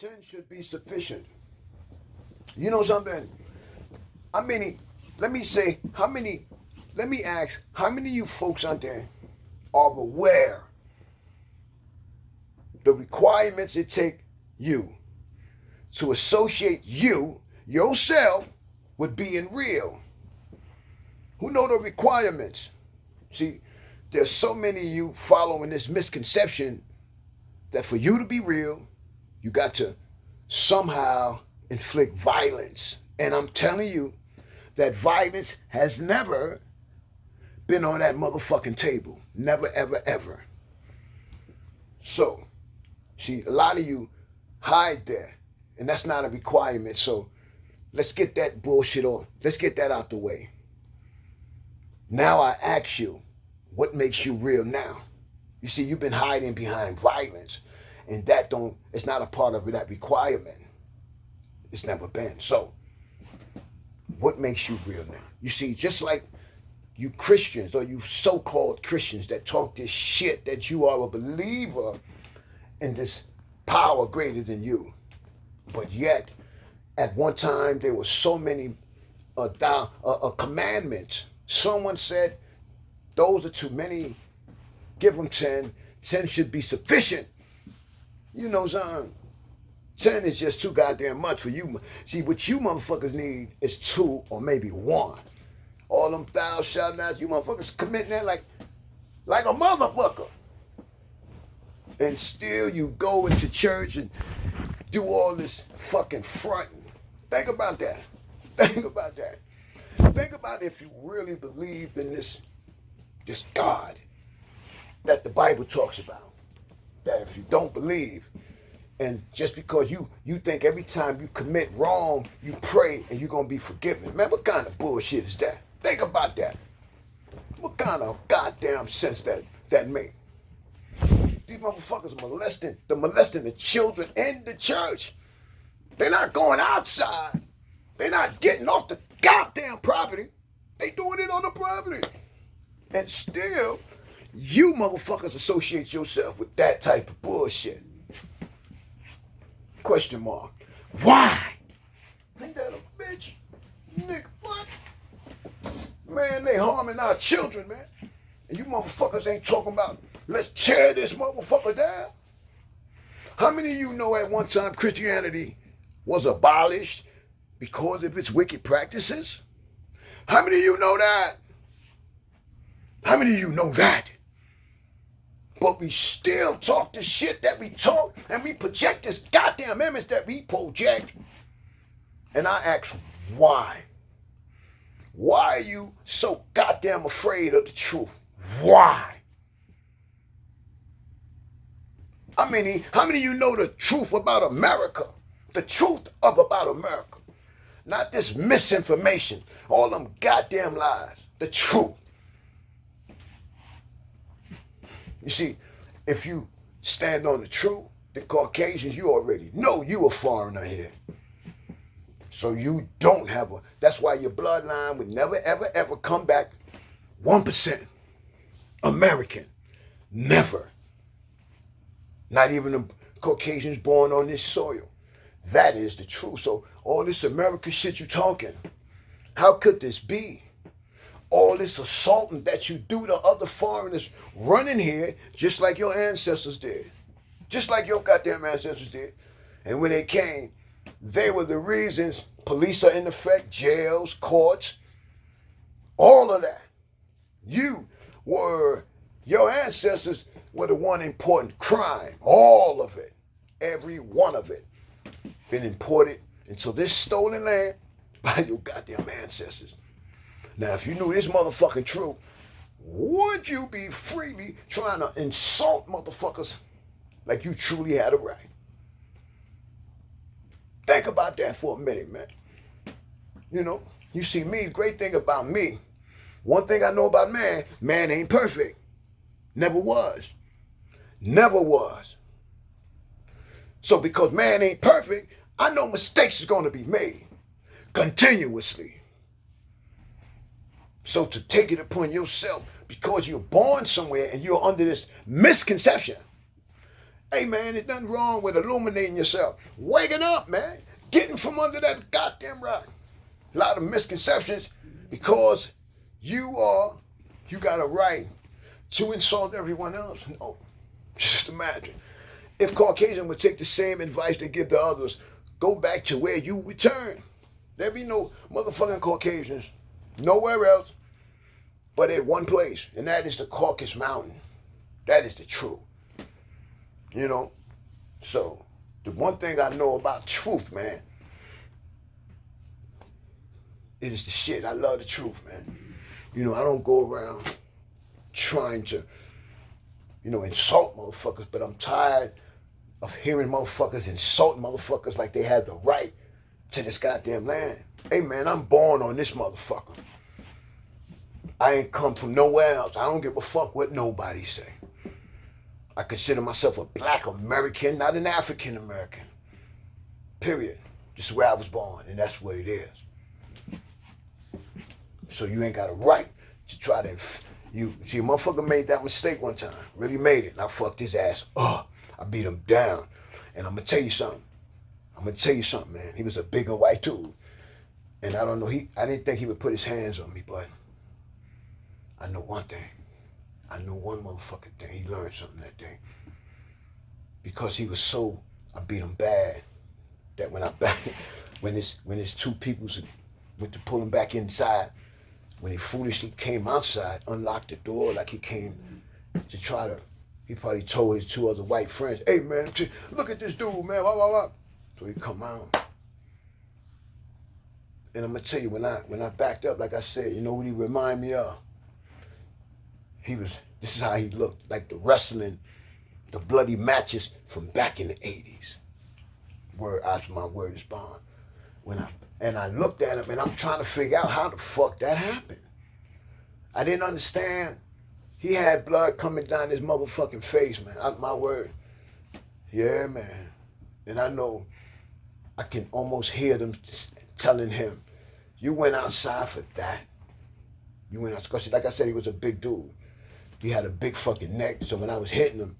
10 should be sufficient. You know something? I mean, let me say, let me ask, how many of you folks out there are aware the requirements it take you to associate yourself, with being real? Who know the requirements? See, there's so many of you following this misconception that for you to be real, you got to somehow inflict violence. And I'm telling you that violence has never been on that motherfucking table. Never, ever, ever. So, see, a lot of you hide there, and that's not a requirement. So, let's get that bullshit off. Let's get that out the way. Now I ask you, what makes you real now? You see, you've been hiding behind violence, and it's not a part of that requirement. It's never been. So, what makes you real now? You see, just like you Christians or you so-called Christians that talk this shit that you are a believer in this power greater than you, but yet at one time there were so many commandments. Someone said those are too many. Give them 10. 10 should be sufficient. You know something? 10 is just too goddamn much for you. See, what you motherfuckers need is 2 or maybe 1. All them thou shalt not, you motherfuckers committing that like a motherfucker. And still you go into church and do all this fucking fronting. Think about that. Think about that. Think about if you really believed in this God that the Bible talks about. That if you don't believe, and just because you think every time you commit wrong, you pray and you're going to be forgiven. Man, what kind of bullshit is that? Think about that. What kind of goddamn sense that makes? These motherfuckers are molesting the children in the church. They're not going outside. They're not getting off the goddamn property. They doing it on the property. And still, you motherfuckers associate yourself with that type of bullshit. Question mark. Why? Ain't that a bitch? Nigga, what? Man, they harming our children, man. And you motherfuckers ain't talking about, let's tear this motherfucker down. How many of you know at one time Christianity was abolished because of its wicked practices? How many of you know that? How many of you know that? But we still talk the shit that we talk, and we project this goddamn image that we project. And I ask, why? Why are you so goddamn afraid of the truth? Why? How many of you know the truth about America? The truth about America. Not this misinformation, all them goddamn lies. The truth. You see, if you stand on the truth, the Caucasians, you already know you a foreigner here. So you don't have that's why your bloodline would never, ever, ever come back 1% American. Never. Not even the Caucasians born on this soil. That is the truth. So all this American shit you talking, how could this be? All this assaulting that you do to other foreigners running here just like your ancestors did. Just like your goddamn ancestors did. And when they came, they were the reasons police are in effect, jails, courts, all of that. Your ancestors were the one important crime. All of it. Every one of it. Been imported into this stolen land by your goddamn ancestors. Now, if you knew this motherfucking truth, would you be freely trying to insult motherfuckers like you truly had a right? Think about that for a minute, man. You know, you see me, the great thing about me, one thing I know about man ain't perfect. Never was. Never was. So because man ain't perfect, I know mistakes is going to be made continuously. So to take it upon yourself because you're born somewhere and you're under this misconception Hey, man, there's nothing wrong with illuminating yourself. Waking up, man. Getting from under that goddamn rock. A lot of misconceptions because you got a right to insult everyone else. No. Just imagine. If Caucasians would take the same advice they give to others, go back to where you return. There'd be no motherfucking Caucasians nowhere else but at one place, and that is the Caucasus Mountain. That is the truth. You know? So, the one thing I know about truth, man, it is the shit. I love the truth, man. You know, I don't go around trying to, insult motherfuckers, but I'm tired of hearing motherfuckers insulting motherfuckers like they had the right to this goddamn land. Hey, man, I'm born on this motherfucker. I ain't come from nowhere else. I don't give a fuck what nobody say. I consider myself a black American, not an African American. Period. This is where I was born, and that's what it is. So you ain't got a right to try to... See, a motherfucker made that mistake one time. Really made it. And I fucked his ass. I beat him down. And I'm going to tell you something. Man. He was a bigger white dude. And I don't know, I didn't think he would put his hands on me, but I know one thing. I know one motherfucking thing. He learned something that day. Because he was so, I beat him bad, that when his two peoples went to pull him back inside, when he foolishly came outside, unlocked the door like he came to try to, he probably told his two other white friends, hey man, look at this dude, man, blah, blah, blah. So he come out. And I'm gonna tell you, when I backed up, like I said, you know what he remind me of? This is how he looked, like the wrestling, the bloody matches from back in the 80s. My word is bond. And I looked at him and I'm trying to figure out how the fuck that happened. I didn't understand. He had blood coming down his motherfucking face, man. My word. Yeah, man. And I know I can almost hear them telling him, you went outside for that. You went outside. Because like I said, he was a big dude. He had a big fucking neck. So when I was hitting him,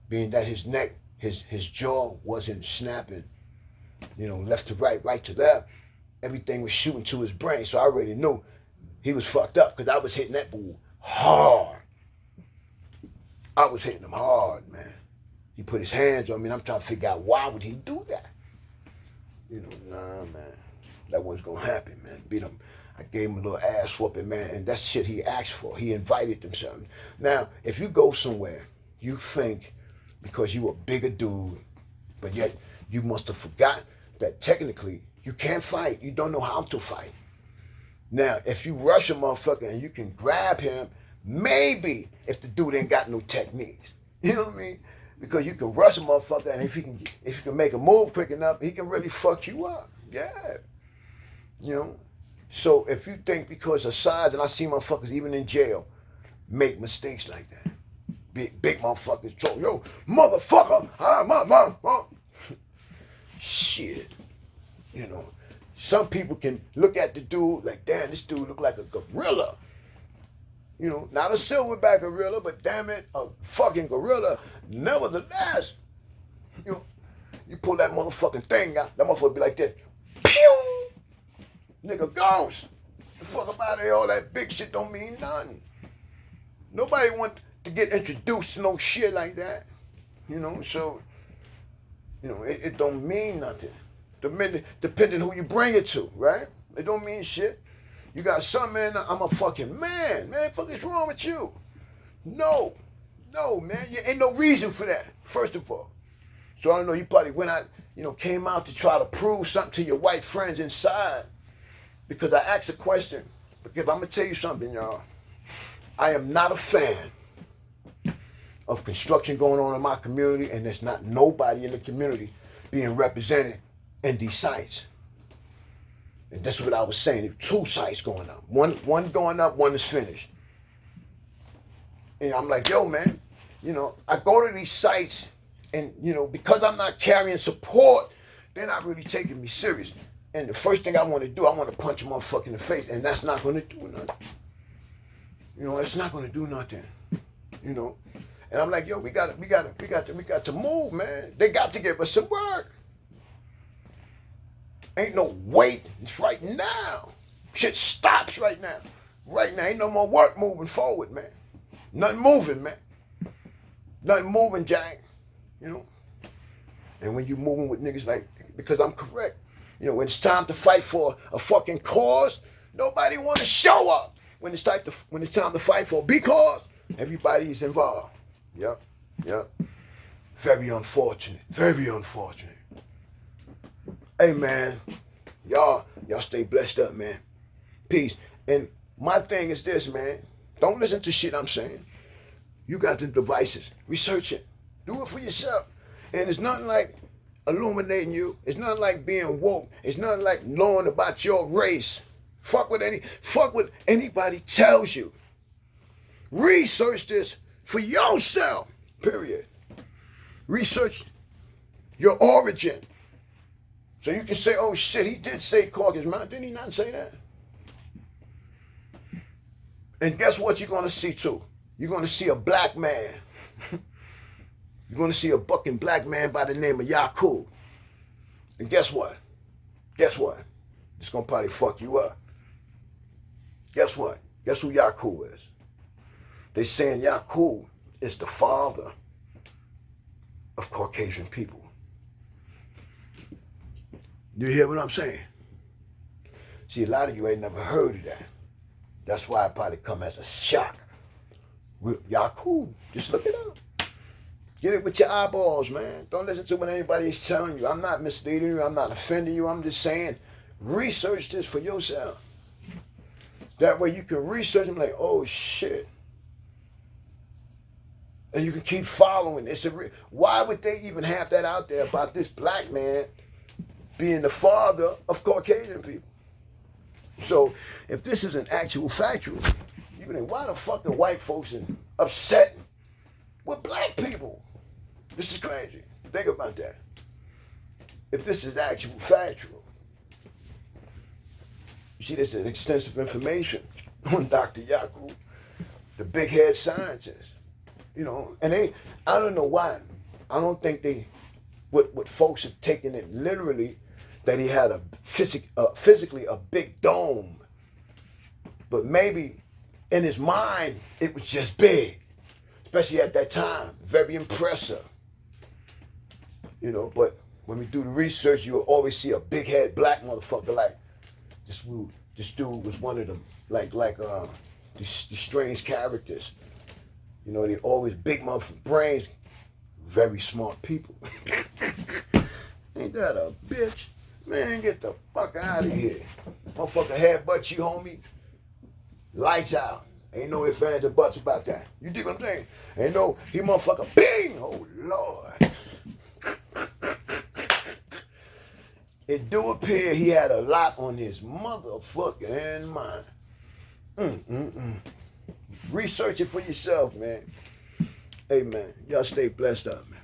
being that his neck, his jaw wasn't snapping, left to right, right to left, everything was shooting to his brain. So I already knew he was fucked up because I was hitting that bull hard. I was hitting him hard, man. He put his hands on me and I'm trying to figure out why would he do that? Nah, man. That wasn't gonna happen, man. Beat him. I gave him a little ass whooping, man, and that's shit he asked for. He invited themselves. Now, if you go somewhere, you think because you a bigger dude, but yet you must have forgot that technically you can't fight. You don't know how to fight. Now, if you rush a motherfucker and you can grab him, maybe if the dude ain't got no techniques. You know what I mean? Because you can rush a motherfucker and if you can make a move quick enough, he can really fuck you up. Yeah. So if you think because of size, and I see motherfuckers even in jail make mistakes like that. Big motherfuckers talk, yo, motherfucker, shit. Some people can look at the dude like, damn, this dude look like a gorilla. Not a silverback gorilla, but damn it, a fucking gorilla. Nevertheless, you pull that motherfucking thing out, that motherfucker be like this. Pew! Nigga goes. The fuck up out of here, all that big shit don't mean nothing. Nobody want to get introduced to no shit like that. So, it don't mean nothing. Depending who you bring it to, right? It don't mean shit. You got some man, I'm a fucking man. Man, fuck is wrong with you? No, man. You ain't no reason for that, first of all. So I don't know, you probably went out, came out to try to prove something to your white friends inside. Because I asked a question. Because I'm going to tell you something, y'all. I am not a fan of construction going on in my community, and there's not nobody in the community being represented in these sites. And that's what I was saying. There's 2 sites going up. One going up, one is finished. And I'm like, yo, man, I go to these sites and, because I'm not carrying support, they're not really taking me serious. And the first thing I want to do, I want to punch a motherfucker in the face, and that's not going to do nothing. It's not going to do nothing. And I'm like, yo, we got to move, man. They got to give us some work. Ain't no wait. It's right now. Shit stops right now. Right now, ain't no more work moving forward, man. Nothing moving, man. Nothing moving, Jack. You know? And when you moving with niggas like, because I'm correct, you know, when it's time to fight for a fucking cause, nobody want to show up. When it's time to fight for because everybody is involved. Yep. Very unfortunate. Very unfortunate. Hey, man, y'all stay blessed up, man. Peace. And my thing is this, man. Don't listen to shit I'm saying. You got them devices. Research it. Do it for yourself. And it's nothing like illuminating you. It's nothing like being woke. It's nothing like knowing about your race. Fuck what anybody tells you. Research this for yourself. Period. Research your origin. So you can say, oh shit, he did say Caucasus Mountain. Didn't he not say that? And guess what you're going to see too? You're going to see a black man. You're going to see a fucking black man by the name of Yakub. And guess what? It's going to probably fuck you up. Guess what? Guess who Yakub is? They saying Yakub is the father of Caucasian people. You hear what I'm saying? See, a lot of you ain't never heard of that. That's why it probably come as a shock. Yakub, just look it up. Get it with your eyeballs, man. Don't listen to what anybody is telling you. I'm not misleading you. I'm not offending you. I'm just saying, research this for yourself. That way you can research and be like, oh shit. And you can keep following. Why would they even have that out there about this black man being the father of Caucasian people? So if this is an actual factual, you think, why the fuck are white folks upset with black people? This is crazy. Think about that. If this is actual factual. You see, this is extensive information on Dr. Yakub, the big head scientist. You know, and I don't know why. I don't think what folks are taking it literally, that he had physically a big dome. But maybe in his mind, it was just big. Especially at that time. Very impressive. You know, but when we do the research, you'll always see a big head black motherfucker like this dude was one of them, like these strange characters. You know, they always big motherfucking brains, very smart people. Ain't that a bitch? Man, get the fuck out of here. Motherfucker headbutt you, homie. Lights out. Ain't no ifs, ands, or buts about that. You dig what I'm saying? Ain't no, he motherfucker, bing! Oh, Lord. It do appear he had a lot on his motherfucking mind. Research it for yourself, man. Hey, man, y'all stay blessed up, man.